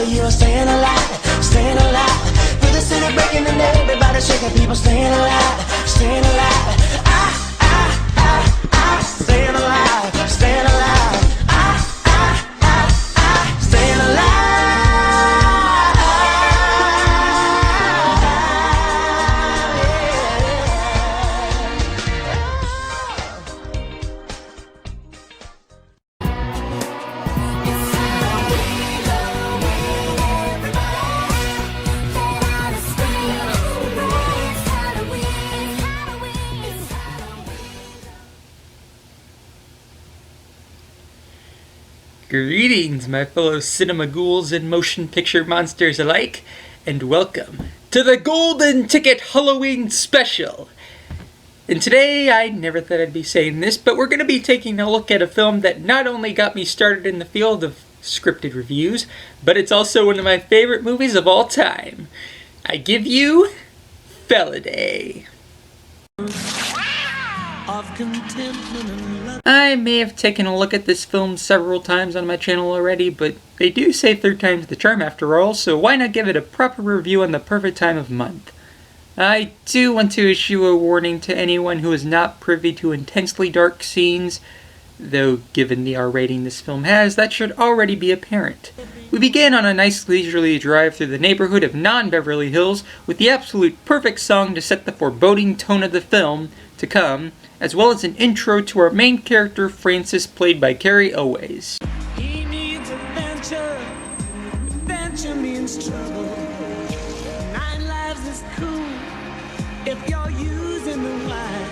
you are staying alive, staying alive. Feel the city breaking and everybody shaking, people staying alive, staying alive. Staying alive, staying alive. Staying alive. Greetings, my fellow cinema ghouls and motion picture monsters alike, and welcome to the Golden Ticket Halloween Special. And today, I never thought I'd be saying this, but we're going to be taking a look at a film that not only got me started in the field of scripted reviews, but it's also one of my favorite movies of all time. I give you Felidae. I may have taken a look at this film several times on my channel already, but they do say third time's the charm after all, so why not give it a proper review on the perfect time of month? I do want to issue a warning to anyone who is not privy to intensely dark scenes, though given the R rating this film has, that should already be apparent. We begin on a nice leisurely drive through the neighborhood of non-Beverly Hills with the absolute perfect song to set the foreboding tone of the film to come, as well as an intro to our main character, Francis, played by Carrie Elways. He needs adventure, adventure means trouble. 9 lives is cool if you're using the wise.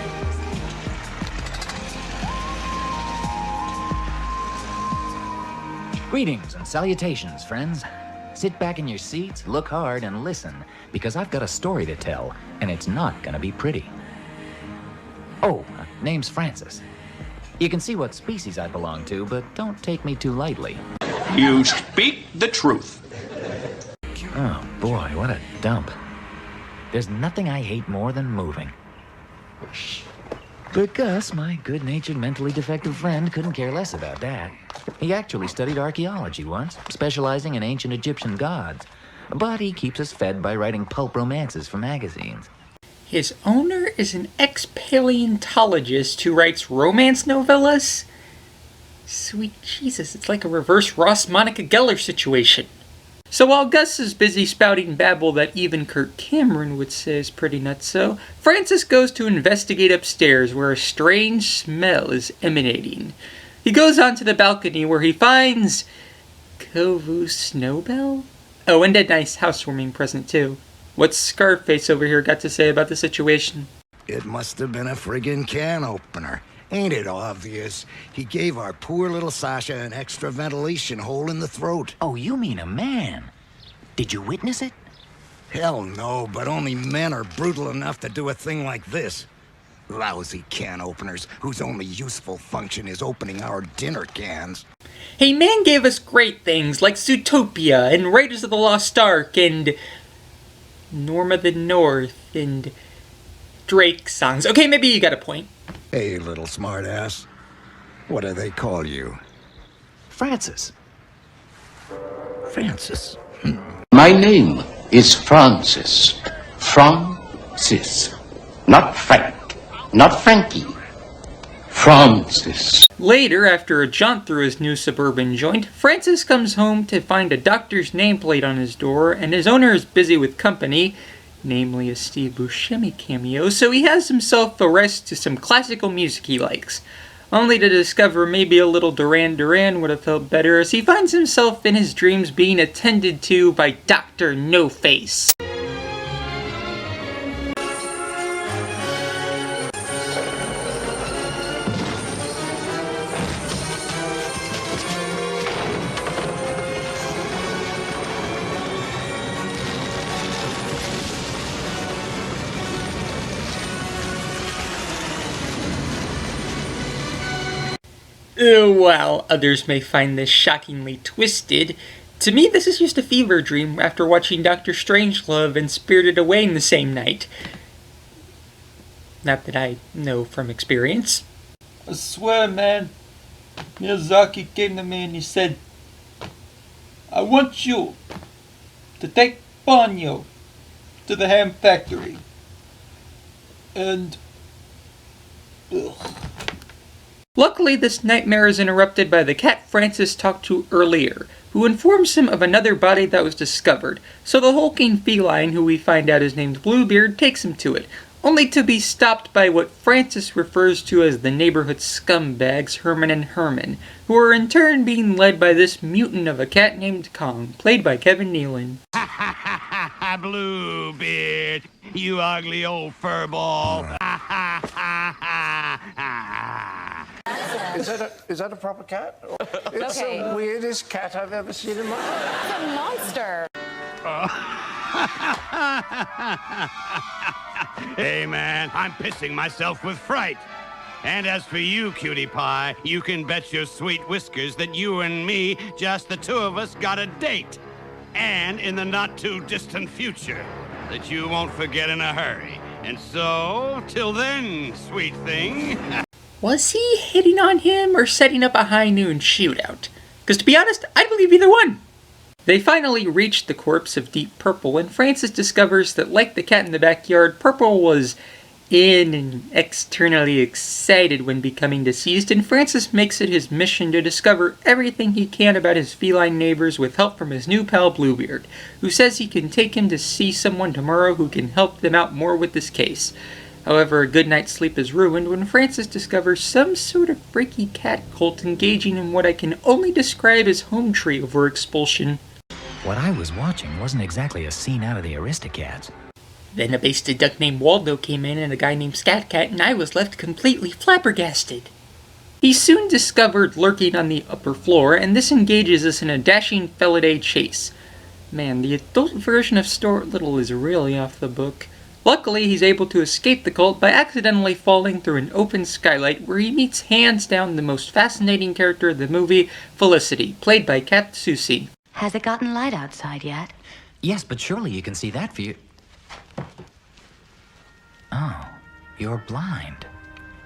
Greetings and salutations, friends. Sit back in your seats, look hard, and listen, because I've got a story to tell, and it's not gonna be pretty. Oh, name's Francis. You can see what species I belong to, but don't take me too lightly. You speak the truth. Oh boy, what a dump. There's nothing I hate more than moving. But Gus, my good-natured, mentally defective friend, couldn't care less about that. He actually studied archaeology once, specializing in ancient Egyptian gods. But he keeps us fed by writing pulp romances for magazines. His owner is an ex-paleontologist who writes romance novellas? Sweet Jesus, it's like a reverse Ross Monica Geller situation. So while Gus is busy spouting babble that even Kirk Cameron would say is pretty nutso, Francis goes to investigate upstairs where a strange smell is emanating. He goes onto the balcony where he finds Kovu Snowbell? Oh, and a nice housewarming present too. What's Scarface over here got to say about the situation? It must have been a friggin' can opener. Ain't it obvious? He gave our poor little Sasha an extra ventilation hole in the throat. Oh, you mean a man? Did you witness it? Hell no, but only men are brutal enough to do a thing like this. Lousy can openers whose only useful function is opening our dinner cans. Hey, man gave us great things like Zootopia and Raiders of the Lost Ark and Norma the North and Drake songs. Okay, maybe you got a point. Hey, little smartass. What do they call you? Francis. Francis. My name is Francis. Francis. Not Frank. Not Frankie. Francis. Later, after a jaunt through his new suburban joint, Francis comes home to find a doctor's nameplate on his door, and his owner is busy with company, namely a Steve Buscemi cameo, so he has himself a rest to some classical music he likes, only to discover maybe a little Duran Duran would have felt better as he finds himself in his dreams being attended to by Dr. No Face. While others may find this shockingly twisted, to me this is just a fever dream after watching Dr. Strangelove and Spirited Away in the same night. Not that I know from experience. I swear, man, Miyazaki came to me and he said, I want you to take Ponyo to the ham factory. And... ugh. Luckily, this nightmare is interrupted by the cat Francis talked to earlier, who informs him of another body that was discovered, so the hulking feline, who we find out is named Bluebeard, takes him to it, only to be stopped by what Francis refers to as the neighborhood scumbags Herman and Herman, who are in turn being led by this mutant of a cat named Kong, played by Kevin Nealon. Ha ha ha ha ha, Bluebeard, you ugly old furball. Ha ha ha ha ha. Is that a proper cat? It's the weirdest cat I've ever seen in my life. It's a monster. Hey, man, I'm pissing myself with fright. And as for you, cutie pie, you can bet your sweet whiskers that you and me, just the two of us, got a date. And in the not-too-distant future, that you won't forget in a hurry. And so, till then, sweet thing... Was he hitting on him or setting up a high noon shootout? Because to be honest, I believe either one. They finally reach the corpse of Deep Purple, and Francis discovers that, like the cat in the backyard, Purple was in and externally excited when becoming deceased, and Francis makes it his mission to discover everything he can about his feline neighbors with help from his new pal Bluebeard, who says he can take him to see someone tomorrow who can help them out more with this case. However, a good night's sleep is ruined when Francis discovers some sort of freaky cat cult engaging in what I can only describe as home tree over expulsion. What I was watching wasn't exactly a scene out of the Aristocats. Then a basted duck named Waldo came in and a guy named Scatcat, and I was left completely flabbergasted. He's soon discovered lurking on the upper floor, and this engages us in a dashing Felidae chase. Man, the adult version of Stuart Little is really off the book. Luckily, he's able to escape the cult by accidentally falling through an open skylight where he meets hands down the most fascinating character of the movie, Felicity, played by Kat Susi. Has it gotten light outside yet? Yes, but surely you can see that for you. Oh, you're blind.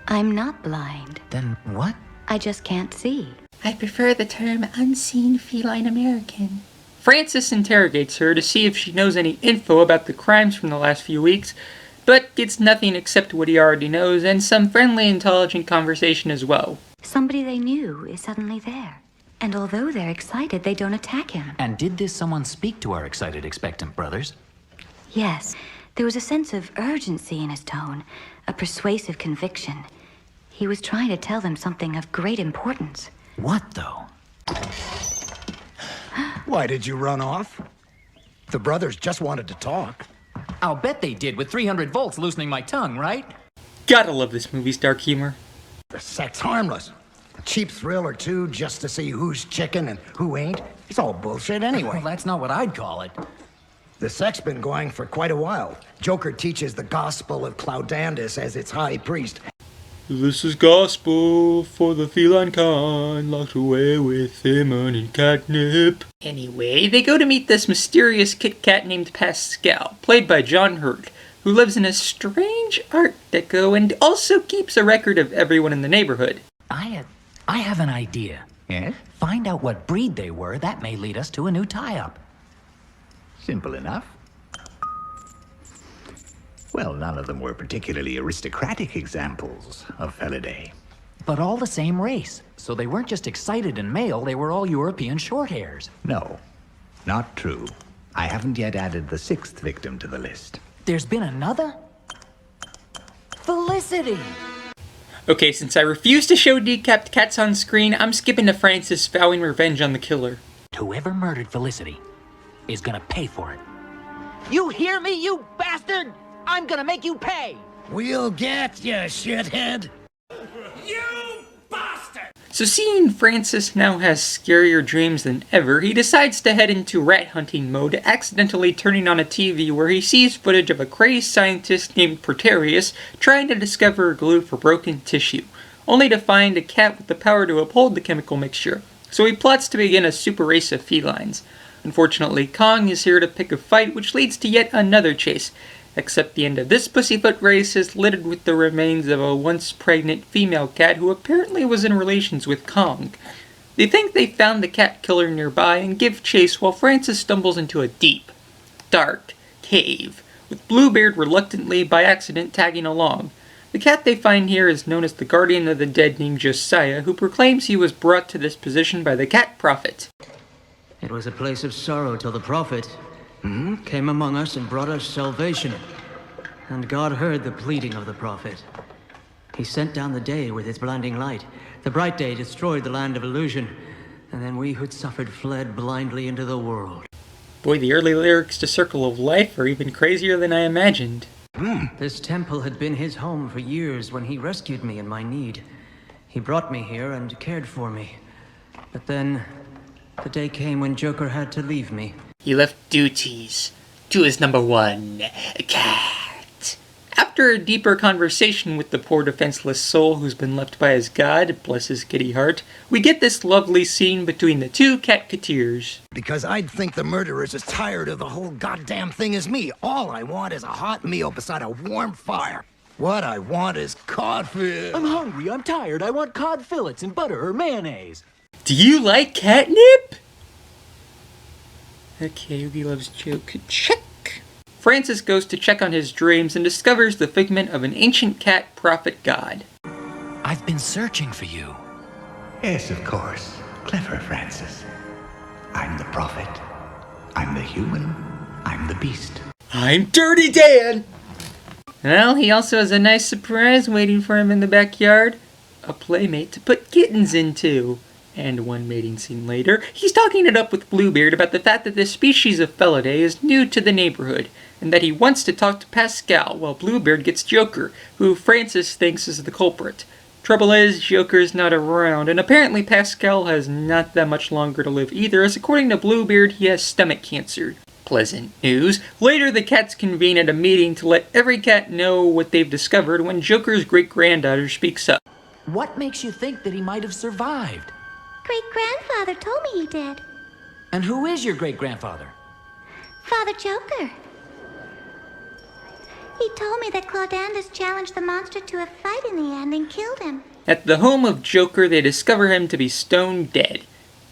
I'm not blind. Then what? I just can't see. I prefer the term unseen feline American. Francis interrogates her to see if she knows any info about the crimes from the last few weeks, but gets nothing except what he already knows and some friendly, intelligent conversation as well. Somebody they knew is suddenly there. And although they're excited, they don't attack him. And did this someone speak to our excited, expectant brothers? Yes, there was a sense of urgency in his tone, a persuasive conviction. He was trying to tell them something of great importance. What, though? Why did you run off? The brothers just wanted to talk. I'll bet they did, with 300 volts loosening my tongue, right? Gotta love this movie's dark humor. The sex harmless. A cheap thrill or two just to see who's chicken and who ain't. It's all bullshit anyway. Well, that's not what I'd call it. The sex been going for quite a while. Joker teaches the gospel of Claudandus as its high priest. This is gospel for the feline kind, locked away with him and catnip. Anyway, they go to meet this mysterious Kit Kat named Pascal, played by John Hurt, who lives in a strange art deco and also keeps a record of everyone in the neighborhood. I have an idea. Yes? Find out what breed they were. That may lead us to a new tie-up. Simple enough. Well, none of them were particularly aristocratic examples of Felidae. But all the same race. So they weren't just excited and male, they were all European shorthairs. No, not true. I haven't yet added the sixth victim to the list. There's been another? Felicity! Okay, since I refuse to show decapped cats on screen, I'm skipping to Francis vowing revenge on the killer. Whoever murdered Felicity is gonna pay for it. You hear me, you bastard? I'm gonna make you pay! We'll get you, shithead! You bastard! So seeing Francis now has scarier dreams than ever, he decides to head into rat hunting mode, accidentally turning on a TV where he sees footage of a crazed scientist named Proterius trying to discover a glue for broken tissue, only to find a cat with the power to uphold the chemical mixture. So he plots to begin a super race of felines. Unfortunately, Kong is here to pick a fight, which leads to yet another chase, except the end of this pussyfoot race is littered with the remains of a once pregnant female cat who apparently was in relations with Kong. They think they found the cat killer nearby and give chase while Francis stumbles into a deep, dark cave, with Bluebeard reluctantly by accident tagging along. The cat they find here is known as the guardian of the dead named Josiah, who proclaims he was brought to this position by the cat prophet. It was a place of sorrow till the prophet came among us and brought us salvation. And God heard the pleading of the prophet. He sent down the day with its blinding light. The bright day destroyed the land of illusion, and then we who'd suffered fled blindly into the world. Boy, the early lyrics to Circle of Life are even crazier than I imagined. This temple had been his home for years when he rescued me in my need. He brought me here and cared for me. But then, the day came when Joker had to leave me. He left duties to his number one, cat. After a deeper conversation with the poor defenseless soul who's been left by his god, bless his kitty heart, we get this lovely scene between the two catketeers. Because I'd think the murderer's as tired of the whole goddamn thing as me. All I want is a hot meal beside a warm fire. What I want is codfish. I'm hungry, I'm tired, I want cod fillets and butter or mayonnaise. Do you like catnip? Okay, Oogie loves joke. Check. Francis goes to check on his dreams and discovers the figment of an ancient cat prophet god. I've been searching for you. Yes, of course. Clever, Francis. I'm the prophet. I'm the human. I'm the beast. I'm Dirty Dan! Well, he also has a nice surprise waiting for him in the backyard. A playmate to put kittens into. And one mating scene later, he's talking it up with Bluebeard about the fact that this species of Felidae is new to the neighborhood, and that he wants to talk to Pascal while Bluebeard gets Joker, who Francis thinks is the culprit. Trouble is, Joker's not around, and apparently Pascal has not that much longer to live either, as according to Bluebeard, he has stomach cancer. Pleasant news. Later, the cats convene at a meeting to let every cat know what they've discovered when Joker's great-granddaughter speaks up. What makes you think that he might have survived? Great-grandfather told me he did. And who is your great-grandfather? Father Joker. He told me that Claudandus challenged the monster to a fight in the end and killed him. At the home of Joker, they discover him to be stone dead,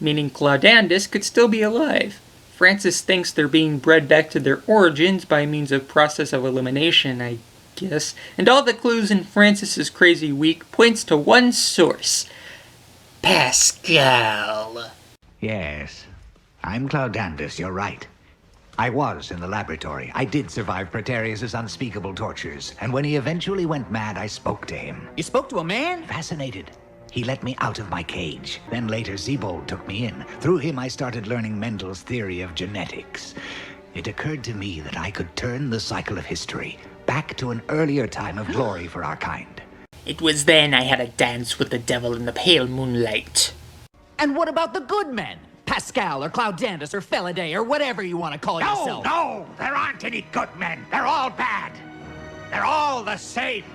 meaning Claudandus could still be alive. Francis thinks they're being bred back to their origins by means of process of elimination, I guess, and all the clues in Francis's crazy week points to one source. Pascal. Yes. I'm Claudandus, you're right. I was in the laboratory. I did survive Praetorius's unspeakable tortures, and when he eventually went mad, I spoke to him. You spoke to a man? Fascinated. He let me out of my cage. Then later, Zebold took me in. Through him, I started learning Mendel's theory of genetics. It occurred to me that I could turn the cycle of history back to an earlier time of glory for our kind. It was then I had a dance with the devil in the pale moonlight. And what about the good men? Pascal or Claudandus or Felidae or whatever you want to call yourself. No, there aren't any good men. They're all bad. They're all the same.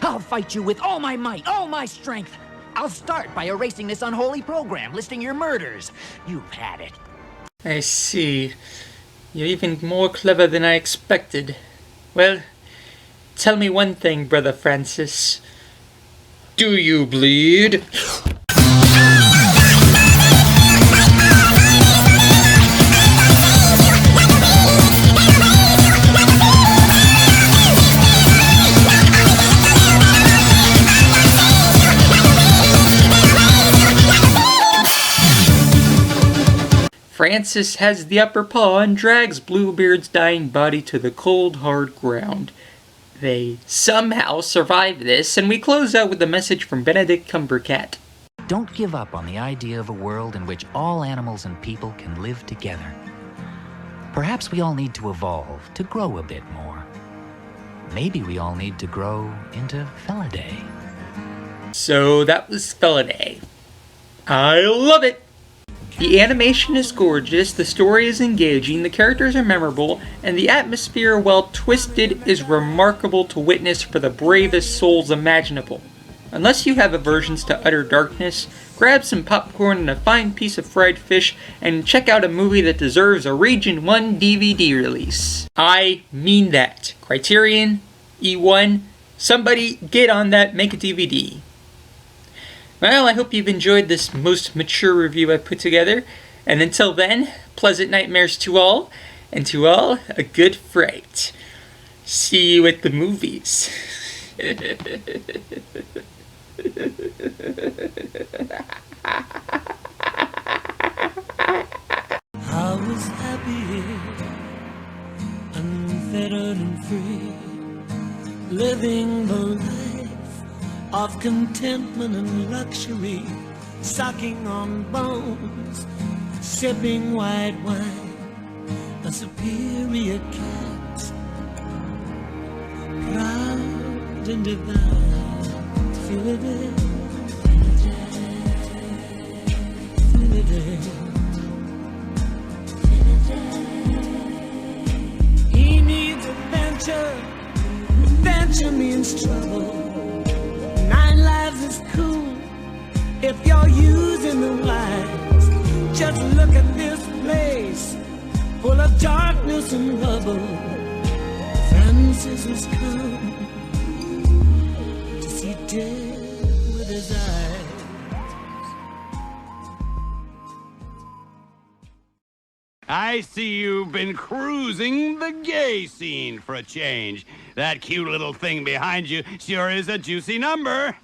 I'll fight you with all my might, all my strength. I'll start by erasing this unholy program listing your murders. You've had it. I see. You're even more clever than I expected. Well, tell me one thing, Brother Francis. Do you bleed? Francis has the upper paw and drags Bluebeard's dying body to the cold, hard ground. They somehow survive this, and we close out with a message from Benedict Cumbercat. Don't give up on the idea of a world in which all animals and people can live together. Perhaps we all need to evolve, to grow a bit more. Maybe we all need to grow into Felidae. So that was Felidae. I love it! The animation is gorgeous, the story is engaging, the characters are memorable, and the atmosphere, while twisted, is remarkable to witness for the bravest souls imaginable. Unless you have aversions to utter darkness, grab some popcorn and a fine piece of fried fish and check out a movie that deserves a Region 1 DVD release. I mean that. Criterion, E1, somebody get on that, make a DVD. Well, I hope you've enjoyed this most mature review I put together. And until then, pleasant nightmares to all, and to all, a good fright. See you at the movies. I was happy, unfettered and free, living the life of contentment and luxury, sucking on bones, sipping white wine, a superior cat, proud and divine. Felidae, Felidae. He needs adventure, adventure means trouble. 9 lives is cool if you're using the wise. Just look at this place, full of darkness and rubble. Francis has come to see death with his eyes. I see you've been cruising the gay scene for a change. That cute little thing behind you sure is a juicy number.